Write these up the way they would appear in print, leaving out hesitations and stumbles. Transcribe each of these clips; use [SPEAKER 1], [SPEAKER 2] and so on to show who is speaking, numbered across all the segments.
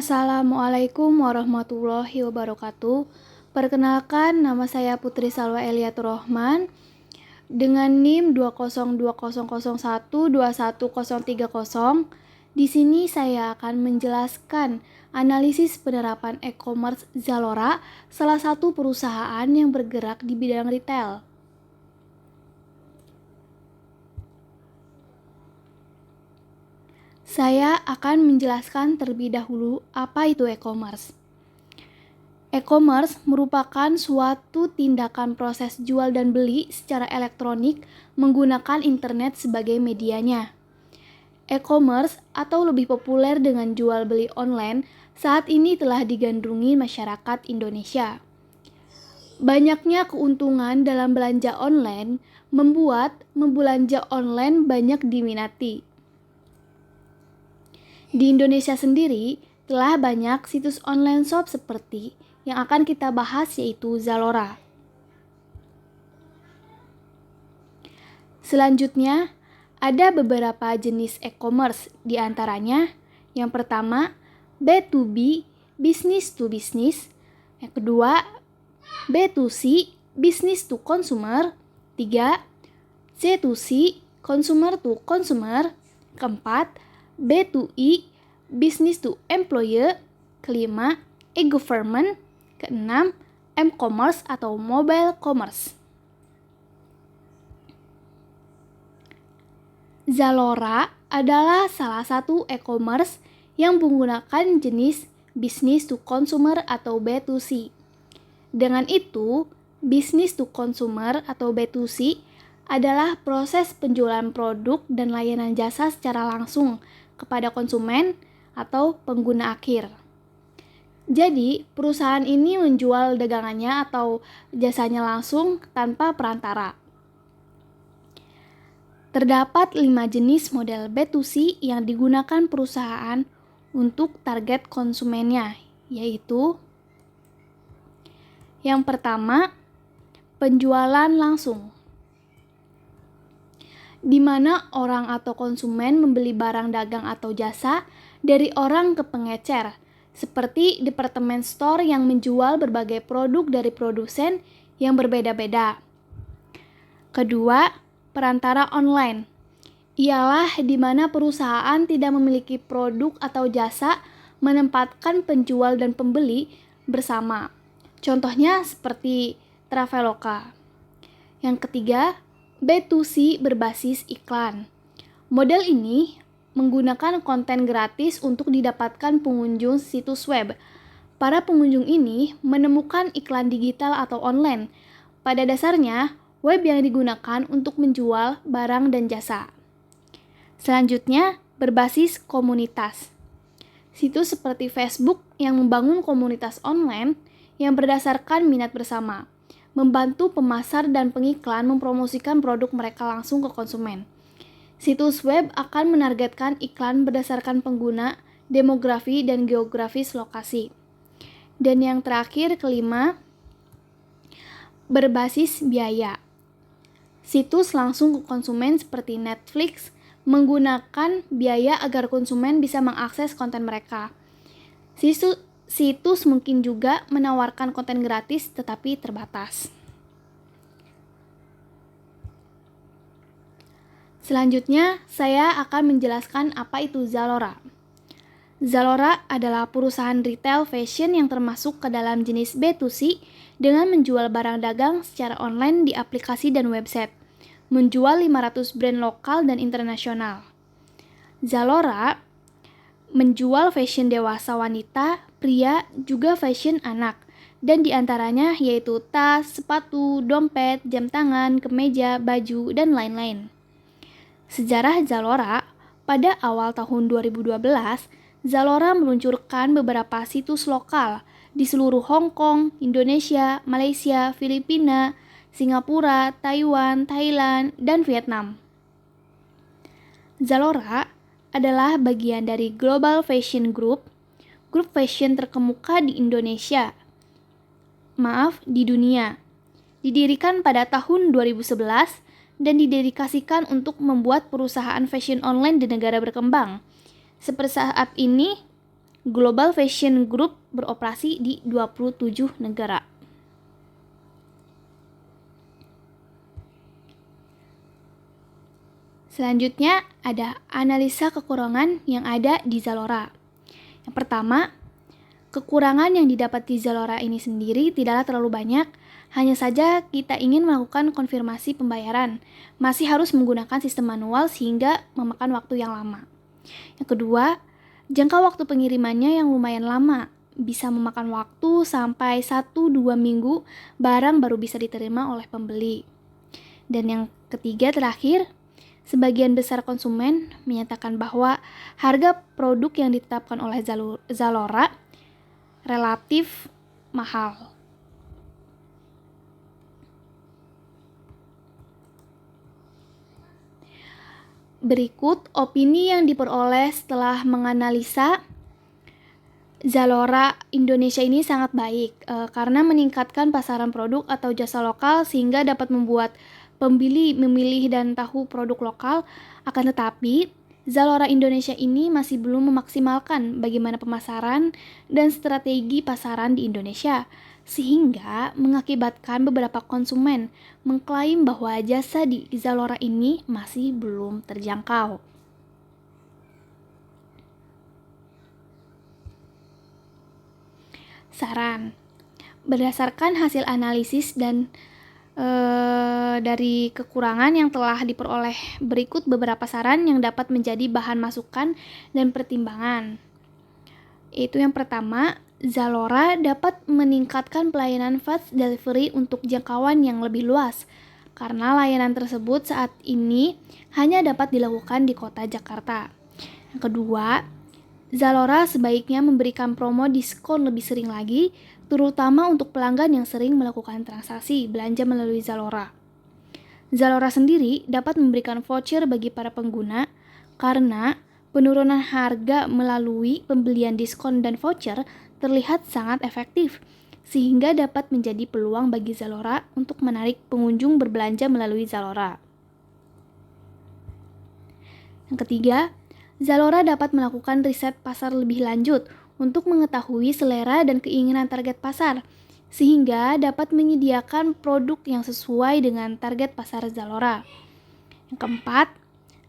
[SPEAKER 1] Assalamualaikum warahmatullahi wabarakatuh. Perkenalkan, nama saya Putri Salwa Eliatur Rohman dengan NIM 20200121030. Di sini saya akan menjelaskan analisis penerapan e-commerce Zalora, salah satu perusahaan yang bergerak di bidang retail. Saya akan menjelaskan terlebih dahulu apa itu e-commerce. E-commerce merupakan suatu tindakan proses jual dan beli secara elektronik menggunakan internet sebagai medianya. E-commerce atau lebih populer dengan jual beli online saat ini telah digandrungi masyarakat Indonesia. Banyaknya keuntungan dalam belanja online membuat membelanja online banyak diminati. Di Indonesia sendiri, telah banyak situs online shop seperti yang akan kita bahas yaitu Zalora. Selanjutnya, ada beberapa jenis e-commerce, di antaranya yang pertama B2B, business to business, yang kedua B2C, business to consumer, 3 C2C, consumer to consumer, keempat B2E, business to employer, kelima e-government, keenam m-commerce atau mobile commerce. Zalora adalah salah satu e-commerce yang menggunakan jenis business to consumer atau B2C. Dengan itu, business to consumer atau B2C adalah proses penjualan produk dan layanan jasa secara langsung kepada konsumen atau pengguna akhir. Jadi, perusahaan ini menjual dagangannya atau jasanya langsung tanpa perantara. Terdapat 5 jenis model B2C yang digunakan perusahaan untuk target konsumennya, yaitu yang pertama, penjualan langsung, di mana orang atau konsumen membeli barang dagang atau jasa dari orang ke pengecer, seperti department store yang menjual berbagai produk dari produsen yang berbeda-beda. Kedua, perantara online. Ialah di mana perusahaan tidak memiliki produk atau jasa menempatkan penjual dan pembeli bersama. Contohnya seperti Traveloka. Yang ketiga, B2C berbasis iklan. Model ini menggunakan konten gratis untuk didapatkan pengunjung situs web. Para pengunjung ini menemukan iklan digital atau online. Pada dasarnya, web yang digunakan untuk menjual barang dan jasa. Selanjutnya, berbasis komunitas. Situs seperti Facebook yang membangun komunitas online yang berdasarkan minat bersama, membantu pemasar dan pengiklan mempromosikan produk mereka langsung ke konsumen. Situs web akan menargetkan iklan berdasarkan pengguna, demografi, dan geografis lokasi. Dan yang terakhir, kelima, berbasis biaya. Situs langsung ke konsumen seperti Netflix menggunakan biaya agar konsumen bisa mengakses konten mereka. Situs mungkin juga menawarkan konten gratis tetapi terbatas. Selanjutnya, saya akan menjelaskan apa itu Zalora. Zalora adalah perusahaan retail fashion yang termasuk ke dalam jenis B2C dengan menjual barang dagang secara online di aplikasi dan website, menjual 500 brand lokal dan internasional. Zalora menjual fashion dewasa wanita, pria, juga fashion anak, dan diantaranya yaitu tas, sepatu, dompet, jam tangan, kemeja, baju, dan lain-lain. Sejarah Zalora, pada awal tahun 2012, Zalora meluncurkan beberapa situs lokal di seluruh Hong Kong, Indonesia, Malaysia, Filipina, Singapura, Taiwan, Thailand, dan Vietnam. Zalora adalah bagian dari Global Fashion Group, grup fashion terkemuka di dunia. Didirikan pada tahun 2011 dan didedikasikan untuk membuat perusahaan fashion online di negara berkembang. Seperti saat ini, Global Fashion Group beroperasi di 27 negara. Selanjutnya ada analisa kekurangan yang ada di Zalora. Yang pertama, kekurangan yang didapat di Zalora ini sendiri tidaklah terlalu banyak, hanya saja kita ingin melakukan konfirmasi pembayaran, masih harus menggunakan sistem manual sehingga memakan waktu yang lama. Yang kedua, jangka waktu pengirimannya yang lumayan lama, bisa memakan waktu sampai 1-2 minggu barang baru bisa diterima oleh pembeli. Dan yang ketiga terakhir, sebagian besar konsumen menyatakan bahwa harga produk yang ditetapkan oleh Zalora relatif mahal. Berikut opini yang diperoleh setelah menganalisa Zalora Indonesia ini sangat baik karena meningkatkan pasaran produk atau jasa lokal sehingga dapat membuat pembeli memilih dan tahu produk lokal. Akan tetapi, Zalora Indonesia ini masih belum memaksimalkan bagaimana pemasaran dan strategi pasaran di Indonesia, sehingga mengakibatkan beberapa konsumen mengklaim bahwa jasa di Zalora ini masih belum terjangkau. Saran, berdasarkan hasil analisis dan dari kekurangan yang telah diperoleh, berikut beberapa saran yang dapat menjadi bahan masukan dan pertimbangan. Itu yang pertama, Zalora dapat meningkatkan pelayanan fast delivery untuk jangkauan yang lebih luas, karena layanan tersebut saat ini hanya dapat dilakukan di kota Jakarta. Yang kedua, Zalora sebaiknya memberikan promo diskon lebih sering lagi, terutama untuk pelanggan yang sering melakukan transaksi belanja melalui Zalora. Zalora sendiri dapat memberikan voucher bagi para pengguna karena penurunan harga melalui pembelian diskon dan voucher terlihat sangat efektif, sehingga dapat menjadi peluang bagi Zalora untuk menarik pengunjung berbelanja melalui Zalora. Yang ketiga, Zalora dapat melakukan riset pasar lebih lanjut untuk mengetahui selera dan keinginan target pasar, sehingga dapat menyediakan produk yang sesuai dengan target pasar Zalora. Yang keempat,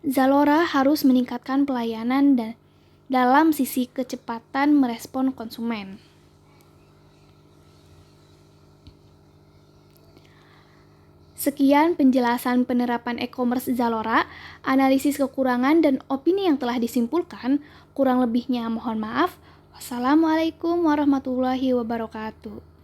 [SPEAKER 1] Zalora harus meningkatkan pelayanan dan dalam sisi kecepatan merespon konsumen. Sekian penjelasan penerapan e-commerce Zalora, analisis kekurangan dan opini yang telah disimpulkan. Kurang lebihnya mohon maaf. Wassalamualaikum warahmatullahi wabarakatuh.